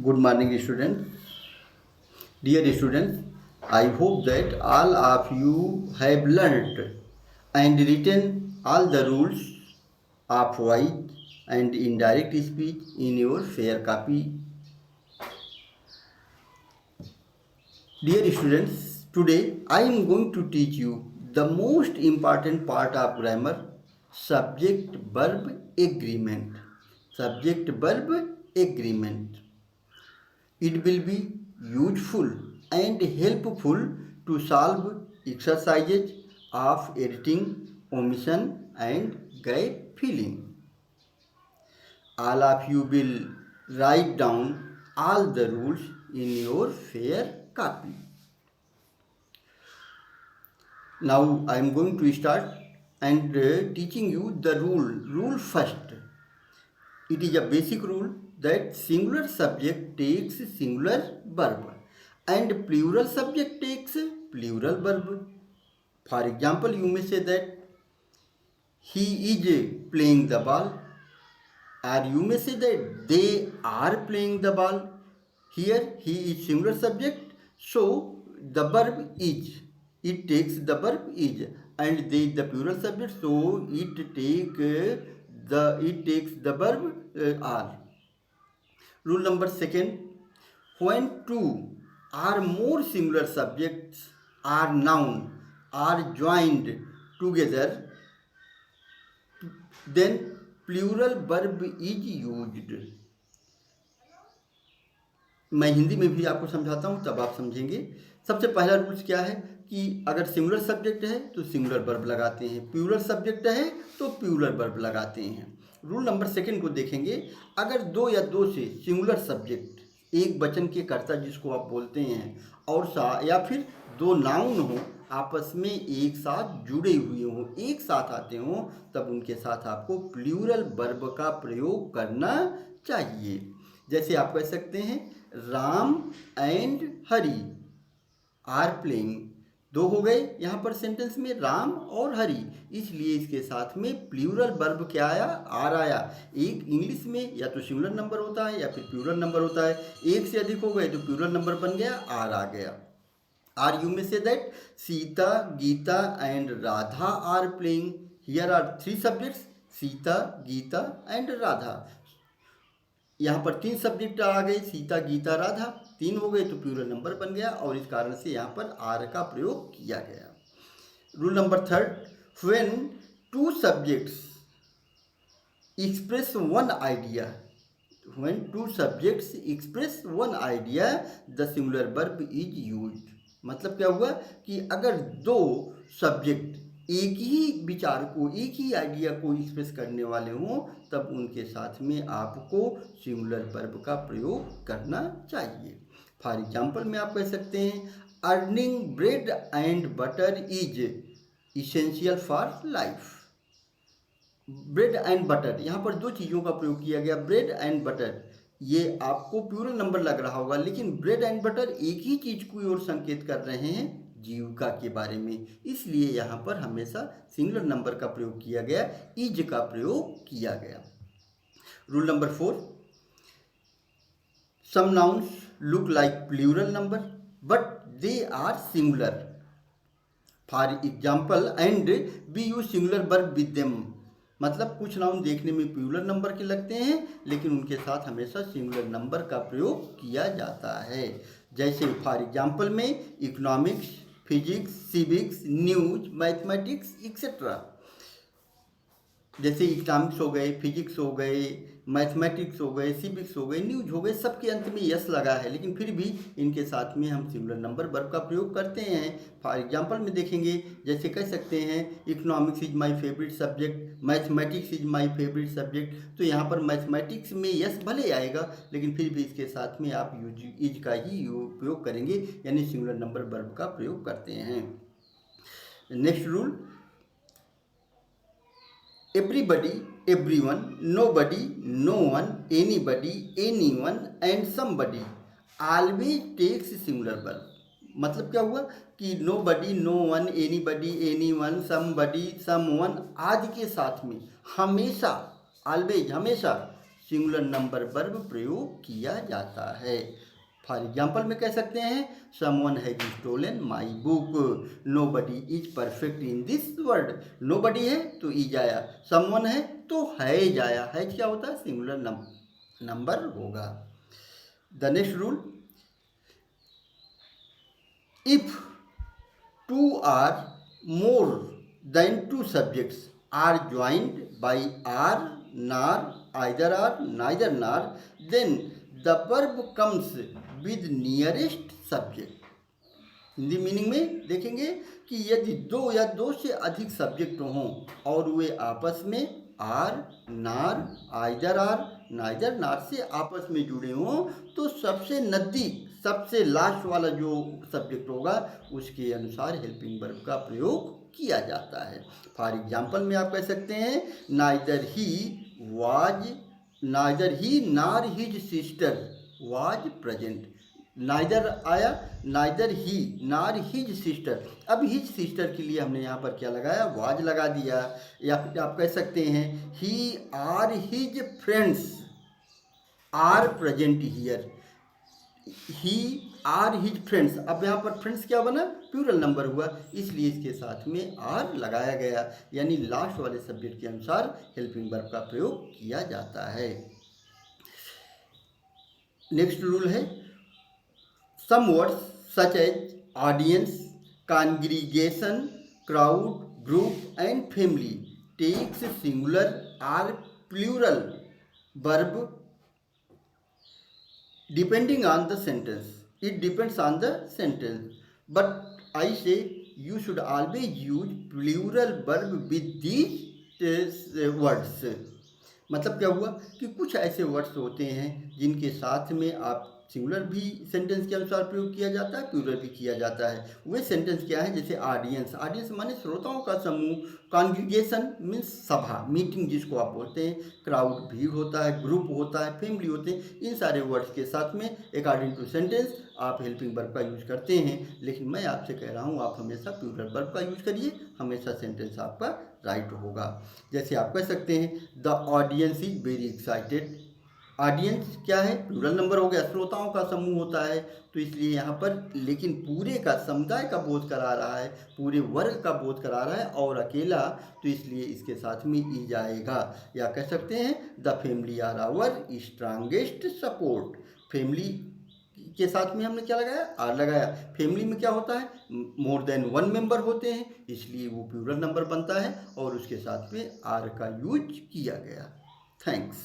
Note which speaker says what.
Speaker 1: Good morning, students. Dear students, I hope that all of you have learnt and written all the rules of voice and indirect speech in your fair copy. Dear students, today I am going to teach you the most important part of grammar, subject verb agreement. Subject verb agreement. It will be useful and helpful to solve exercises of editing, omission and gap filling. All of you will write down all the rules in your fair copy. Now I am going to start and teaching you the rule. Rule first. It is a basic rule that singular subject takes singular verb and plural subject takes plural verb. For example, you may say that he is playing the ball, or you may say that they are playing the ball. Here he is singular subject, so the verb is. It takes the verb is, and they the plural subject, so it takes the verb are. Rule number second, when two or more singular subjects or noun are joined together, then plural verb is used. मैं हिंदी में भी आपको समझाता हूँ तब आप समझेंगे। सबसे पहला रूल्स क्या है कि अगर सिंगुलर सब्जेक्ट है तो सिंगुलर वर्ब लगाते हैं, प्लूरल सब्जेक्ट है तो प्लूरल वर्ब लगाते हैं। रूल नंबर सेकंड को देखेंगे। अगर दो या दो से सिंगुलर सब्जेक्ट एक वचन के कर्ता जिसको आप बोलते हैं और या फिर दो नाउन हो आपस में एक साथ जुड़े हुए हों, एक साथ आते हों, तब उनके साथ आपको प्लूरल वर्ब का प्रयोग करना चाहिए। जैसे आप कह सकते हैं Ram and Hari are playing. दो हो गए यहाँ पर सेंटेंस में राम और हरी, इसलिए इसके साथ में प्लूरल वर्ब क्या आया, आर आया। एक इंग्लिश में या तो सिंगुलर नंबर होता है या फिर प्लूरल नंबर होता है, एक से अधिक हो गए तो प्लूरल नंबर बन गया, आर आ गया। आर यू में से that Sita, Gita and Radha are playing. Here are three subjects, Sita, Gita and Radha. यहाँ पर तीन सब्जेक्ट आ गए, सीता, गीता, राधा, तीन हो गए तो प्लूरल नंबर बन गया और इस कारण से यहाँ पर आर का प्रयोग किया गया। Rule number third, when two subjects express one idea, when two subjects express one idea the singular verb is used. मतलब क्या हुआ कि अगर दो सब्जेक्ट एक ही विचार को, एक ही आइडिया को एक्सप्रेस करने वाले हों, तब उनके साथ में आपको सिंगुलर वर्ब का प्रयोग करना चाहिए। फॉर एग्जाम्पल में आप कह सकते हैं earning bread and butter is essential for life. Bread and butter, यहाँ पर दो चीज़ों का प्रयोग किया गया, ब्रेड एंड बटर। ये आपको प्लूरल नंबर लग रहा होगा, लेकिन ब्रेड एंड बटर एक ही चीज़ की ओर संकेत कर रहे हैं, जीविका के बारे में, इसलिए यहाँ पर हमेशा सिंगुलर नंबर का प्रयोग किया गया, इज का प्रयोग किया गया। Rule number four, some nouns look like plural number but they are singular. For example and we use singular verb with them. मतलब कुछ नाउन देखने में प्लूरल नंबर के लगते हैं लेकिन उनके साथ हमेशा सिंगुलर नंबर का प्रयोग किया जाता है। जैसे फॉर एग्जाम्पल में economics, physics, civics, news, mathematics etcetera. जैसे इकोनॉमिक्स हो गए, फिजिक्स हो गए, मैथमेटिक्स हो गए, सिविक्स हो गए, न्यूज हो गए, सबके अंत में यस लगा है, लेकिन फिर भी इनके साथ में हम सिंगुलर नंबर वर्ब का प्रयोग करते हैं। फॉर एग्जांपल में देखेंगे, जैसे कह सकते हैं economics is my favourite subject, mathematics is my favourite subject. तो यहाँ पर मैथमेटिक्स में यस भले आएगा लेकिन फिर भी इसके साथ में आप इज का ही उपयोग करेंगे, यानी सिंगुलर नंबर वर्ब का प्रयोग करते हैं। Next rule, everybody, everyone, nobody, no one, anybody, anyone and somebody always takes singular verb। मतलब क्या हुआ कि nobody, no one, anybody, anyone, somebody, someone आदि के साथ में हमेशा, always हमेशा सिंगुलर नंबर वर्ब प्रयोग किया जाता है। फॉर एग्जाम्पल में कह सकते हैं someone has stolen my book, nobody is perfect in this world. Nobody है तो इज आया, समवन है तो हैज आया। हैज क्या होता है? सिंगुलर नंबर होगा। The next rule, if two or more than two subjects are joined by or, nor, either or, neither nor, then the verb comes with nearest subject. Hindi meaning में देखेंगे कि यदि दो या दो से अधिक सब्जेक्ट हों और वे आपस में are, nor, either or, neither नार से आपस में जुड़े हों तो सबसे नज़दीक, सबसे लास्ट वाला जो सब्जेक्ट होगा उसके अनुसार हेल्पिंग वर्ब का प्रयोग किया जाता है। फॉर एग्जाम्पल में आप कह सकते हैं नाइदर ही नार his sister was present. Neither आया, नाइदर ही नार हिज सिस्टर। अब हिज सिस्टर के लिए हमने यहाँ पर क्या लगाया? वाज लगा दिया। या फिर आप कह सकते हैं he are his friends are present here. He are his friends, अब यहाँ पर फ्रेंड्स क्या बना? प्लूरल नंबर हुआ, इसलिए इसके साथ में आर लगाया गया, यानी लास्ट वाले सब्जेक्ट के अनुसार हेल्पिंग वर्ब का प्रयोग किया जाता है। नेक्स्ट रूल है some words such as audience, congregation, crowd, group and family takes singular or plural verb depending on the sentence. It depends on the sentence, but I say you should always use plural verb with these words. मतलब क्या हुआ कि कुछ ऐसे words होते हैं जिनके साथ में आप सिंगुलर भी सेंटेंस के अनुसार प्रयोग किया जाता है, प्लूरल भी किया जाता है। वे सेंटेंस क्या है? जैसे ऑडियंस, ऑडियंस माने श्रोताओं का समूह, कॉन्ग्रीगेशन मीन्स सभा, मीटिंग जिसको आप बोलते हैं, क्राउड भीड़ होता है, ग्रुप होता है, फैमिली होते हैं। इन सारे वर्ड्स के साथ में अकॉर्डिंग टू सेंटेंस आप हेल्पिंग वर्ब का यूज करते हैं, लेकिन मैं आपसे कह रहा हूँ आप हमेशा प्लूरल वर्ब का यूज करिए, हमेशा सेंटेंस आपका राइट होगा। जैसे आप कह सकते हैं the audience is very excited. Audience क्या है? प्लूरल नंबर हो गया, श्रोताओं का समूह होता है, तो इसलिए यहाँ पर लेकिन पूरे का समुदाय का बोध करा रहा है, पूरे वर्ग का बोध करा रहा है और अकेला, तो इसलिए इसके साथ में ई जाएगा। या कह सकते हैं the family are our strongest support. Family के साथ में हमने क्या लगाया? आर लगाया। फैमिली में क्या होता है? मोर देन वन मेंबर होते हैं, इसलिए वो प्लूरल नंबर बनता है और उसके साथ में आर का यूज किया गया। थैंक्स।